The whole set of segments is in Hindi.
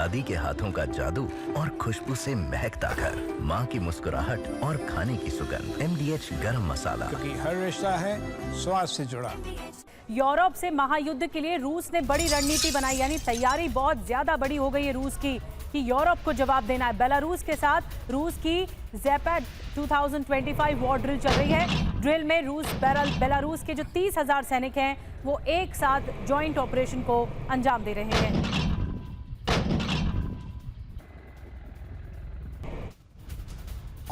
दादी के हाथों का जादू और खुशबू से महकता घर, माँ की मुस्कुराहट और खाने की सुगंध। MDH गरम मसाला, क्योंकि हर रिश्ता है स्वाद से जुड़ा। यूरोप से महायुद्ध के लिए रूस ने बड़ी रणनीति बनाई, यानी तैयारी बहुत ज्यादा बड़ी हो गई है रूस की कि यूरोप को जवाब देना है। बेलारूस के साथ रूस की ज़ैपेड 2025 वॉर ड्रिल चल रही है। ड्रिल में बेलारूस के जो 30,000 सैनिक हैं वो एक साथ जॉइंट ऑपरेशन को अंजाम दे रहे हैं।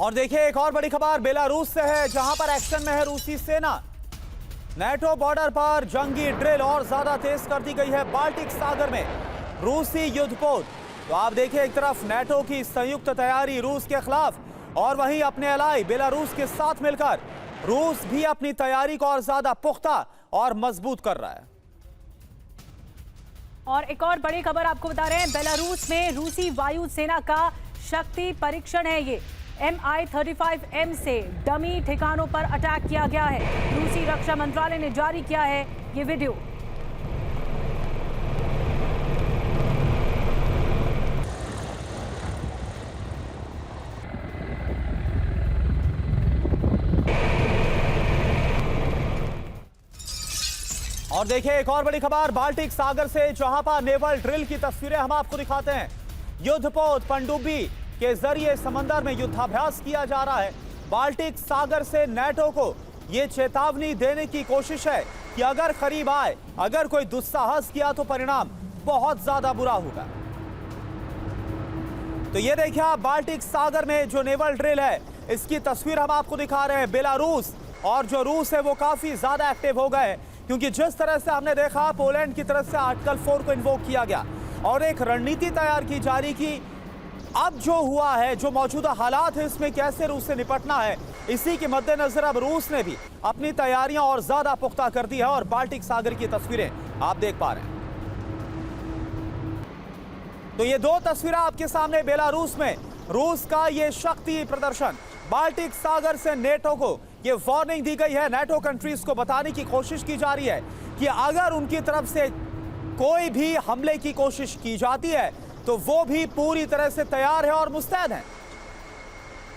और देखिए एक और बड़ी खबर बेलारूस से है, जहां पर एक्शन में है रूसी सेना। नेटो बॉर्डर पर जंगी ड्रिल और ज्यादा तेज कर दी गई है। बाल्टिक सागर में रूसी युद्धपोत। तो आप देखिए एक तरफ नेटो की संयुक्त तैयारी रूस के खिलाफ, और वहीं अपने अलाई बेलारूस के साथ मिलकर रूस भी अपनी तैयारी को और ज्यादा पुख्ता और मजबूत कर रहा है। और एक और बड़ी खबर आपको बता रहे हैं, बेलारूस में रूसी वायु सेना का शक्ति परीक्षण है। ये Mi-35M से डमी ठिकानों पर अटैक किया गया है। रूसी रक्षा मंत्रालय ने जारी किया है ये वीडियो। और देखिए एक और बड़ी खबर बाल्टिक सागर से, जहां पर नेवल ड्रिल की तस्वीरें हम आपको दिखाते हैं। युद्धपोत पनडुब्बी के जरिए समंदर में युद्धाभ्यास किया जा रहा है। बाल्टिक सागर से नेटो को यह चेतावनी देने की कोशिश है कि अगर करीब आए, अगर कोई दुस्साहस किया तो परिणाम बहुत ज्यादा बुरा होगा। तो ये देखिए आप बाल्टिक सागर में जो नेवल ड्रिल है, इसकी तस्वीर हम आपको दिखा रहे हैं। बेलारूस और जो रूस है वो काफी ज्यादा एक्टिव हो गए, क्योंकि जिस तरह से हमने देखा पोलैंड की तरफ से आर्टिकल 4 को इन्वोक किया गया और एक रणनीति तैयार की जारी की। अब जो हुआ है, जो मौजूदा हालात है, इसमें कैसे रूस से निपटना है, इसी के मद्देनजर अब रूस ने भी अपनी तैयारियां और ज्यादा पुख्ता कर दी है। और बाल्टिक सागर की तस्वीरें आप देख पा रहे हैं। तो ये दो तस्वीरें आपके सामने, बेलारूस में रूस का ये शक्ति प्रदर्शन, बाल्टिक सागर से नेटो को ये वार्निंग दी गई है। नेटो कंट्रीज को बताने की कोशिश की जा रही है कि अगर उनकी तरफ से कोई भी हमले की कोशिश की जाती है तो वो भी पूरी तरह से तैयार है और मुस्तैद है।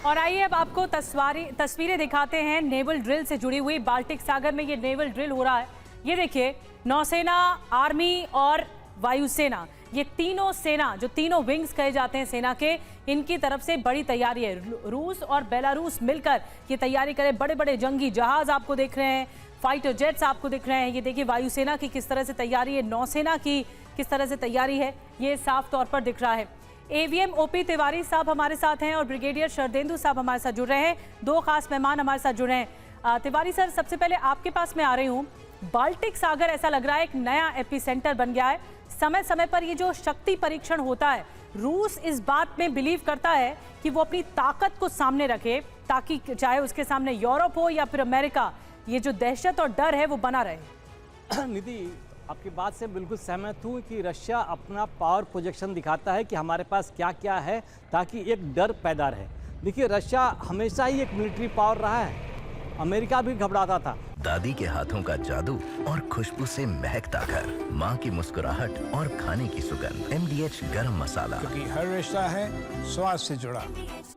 और आइए अब आपको तस्वीरें दिखाते हैं नेवल ड्रिल से जुड़ी हुई। बाल्टिक सागर में ये नेवल ड्रिल हो रहा है। ये देखिए नौसेना, आर्मी और वायुसेना, ये तीनों सेना, जो तीनों विंग्स कहे जाते हैं सेना के, इनकी तरफ से बड़ी तैयारी है। रूस और बेलारूस मिलकर ये तैयारी करें। बड़े बड़े जंगी जहाज आपको देख रहे हैं, फाइटर जेट्स आपको दिख रहे हैं। ये देखिए वायुसेना की किस तरह से तैयारी है, नौसेना की किस तरह से तैयारी है, ये साफ तौर पर दिख रहा है। AVM OP तिवारी साहब हमारे साथ हैं और ब्रिगेडियर शरदेंदु साहब हमारे साथ जुड़ रहे हैं। दो खास मेहमान हमारे साथ जुड़े हैं। तिवारी सर, सबसे पहले आपके पास मैं आ रही हूँ। बाल्टिक सागर ऐसा लग रहा है एक नया एपिसेंटर बन गया है। समय समय पर ये जो शक्ति परीक्षण होता है, रूस इस बात में बिलीव करता है कि वो अपनी ताकत को सामने रखे, ताकि चाहे उसके सामने यूरोप हो या फिर अमेरिका, ये जो दहशत और डर है वो बना रहे। निधि, आपकी बात से बिल्कुल सहमत हूँ कि रशिया अपना पावर प्रोजेक्शन दिखाता है कि हमारे पास क्या क्या है, ताकि एक डर पैदा रहे। देखिए रशिया हमेशा ही एक मिलिट्री पावर रहा है, अमेरिका भी घबराता था। दादी के हाथों का जादू और खुशबू से महकता घर, माँ की मुस्कुराहट और खाने की सुगंध। MDH गरम मसाला, क्योंकि हर रिश्ता है स्वाद से जुड़ा।